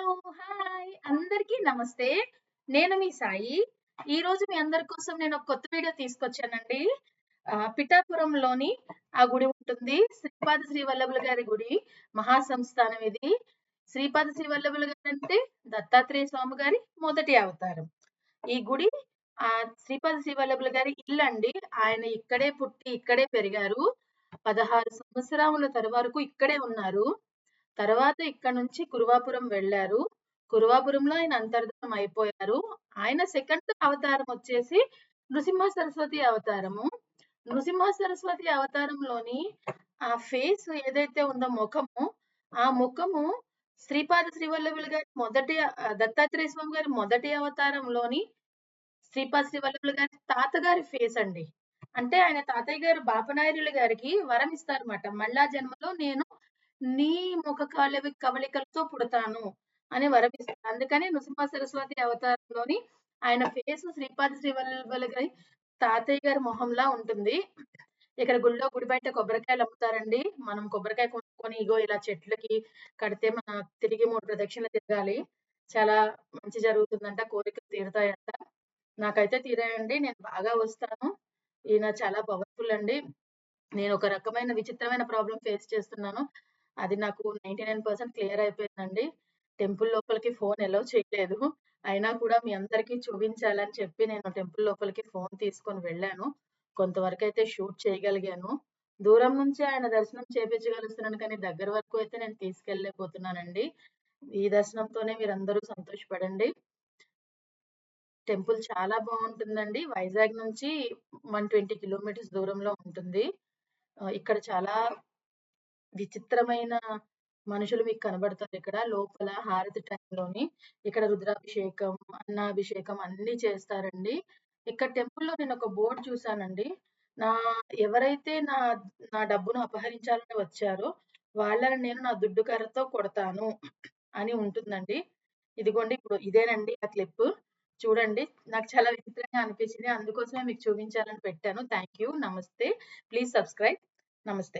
Hello! Hi! అందరికీ నమస్తే. నేను మీ సాయి. ఈరోజు మీ అందరి కోసం నేను ఒక కొత్త వీడియో తీసుకొచ్చానండి. పిఠాపురంలోని ఆ గుడి ఉంటుంది. శ్రీపాద శ్రీ వల్లభుల గారి గుడి. మహాసంస్థానం ఇది. శ్రీపాద శ్రీ వల్లభుల గారంటే దత్తాత్రేయ స్వామి గారి మొదటి అవతారం. ఈ గుడి శ్రీపాద శ్రీ వల్లభుల గారి ఇల్లండి. ఆయన ఇక్కడే పుట్టి, ఇక్కడే పెరిగారు. 16 సంవత్సరాల వరకు ఇక్కడే ఉన్నారు. తర్వాత ఇక్కడ నుంచి కురువాపురం వెళ్లారు. కురువాపురంలో ఆయన అంతర్ధానం అయిపోయారు. ఆయన సెకండ్ అవతారం వచ్చేసి నృసింహ సరస్వతి అవతారము. నృసింహ సరస్వతి అవతారంలోని ఆ ఫేస్ ఏదైతే ఉందో ముఖము, ఆ ముఖము శ్రీపాద శ్రీవల్లభులు గారి దత్తాత్రేయ స్వామి గారి మొదటి అవతారంలోని శ్రీపాద శ్రీవల్లభులు గారి తాతగారి ఫేస్ అండి. అంటే ఆయన తాతయ్య గారు బాపనాయరులు గారికి వరం ఇస్తారన్నమాట. మళ్ళా జన్మలో నేను నీ ముఖ కవళికలతో పుడతాను అని వరమిస్తారు. అందుకని నృసింహ సరస్వతి అవతారంలోని ఆయన ఫేస్ శ్రీపాద శ్రీవల్లభుల గారి తాతయ్య గారి మొహంలా ఉంటుంది. ఇక్కడ గుడి బయట కొబ్బరికాయలు అమ్ముతారండి. మనం కొబ్బరికాయ కొనుక్కొని ఇగో ఇలా చెట్లకి కడితే తిరిగి 3 ప్రదక్షిణలు తిరగాలి. చాలా మంచి జరుగుతుందంట. కోరికలు తీరుతాయంట. నాకైతే తీరాయండి. నేను బాగా వస్తాను. ఈయన చాలా పవర్‌ఫుల్ అండి. నేను ఒక రకమైన విచిత్రమైన ప్రాబ్లమ్ ఫేస్ చేస్తున్నాను. అది నాకు 99% క్లియర్ అయిపోయిందండి. టెంపుల్ లోపలికి ఫోన్ అలౌ చేయలేదు. అయినా కూడా మీ అందరికీ చూపించాలని చెప్పి నేను టెంపుల్ లోపలికి ఫోన్ తీసుకొని వెళ్ళాను. కొంతవరకైతే షూట్ చేయగలిగాను. దూరం నుంచి ఆయన దర్శనం చేపించగలుగుతున్నాను కానీ దగ్గర వరకు అయితే నేను తీసుకెళ్ళలేకపోతున్నానండి. ఈ దర్శనంతోనే మీరందరూ సంతోషపడండి. టెంపుల్ చాలా బావుంటుందండి. వైజాగ్ నుంచి 120 కిలోమీటర్స్ దూరంలో ఉంటుంది. ఇక్కడ చాలా విచిత్రమైన మనుషులు మీకు కనబడతారు ఇక్కడ. లోపల హారతి టైంలోని. ఇక్కడ రుద్రాభిషేకం, అన్నాభిషేకం అన్నీ చేస్తారండి. ఇక్కడ టెంపుల్‌లో నేనొక బోర్డ్ చూసానండి. నా ఎవరైతే నా డబ్బును అపహరించాలని వచ్చారో, వాళ్ళని నేను నా దుడ్డు కర్రతో కొడతాను అని ఉంటుందండి. ఇదిగోండి ఇప్పుడు ఇదేనండి ఆ క్లిప్పు. చూడండి. నాకు చాలా విచిత్రంగా అనిపించింది. అందుకోసమే మీకు చూపించాలని పెట్టాను. Thank you. నమస్తే. Please subscribe. నమస్తే.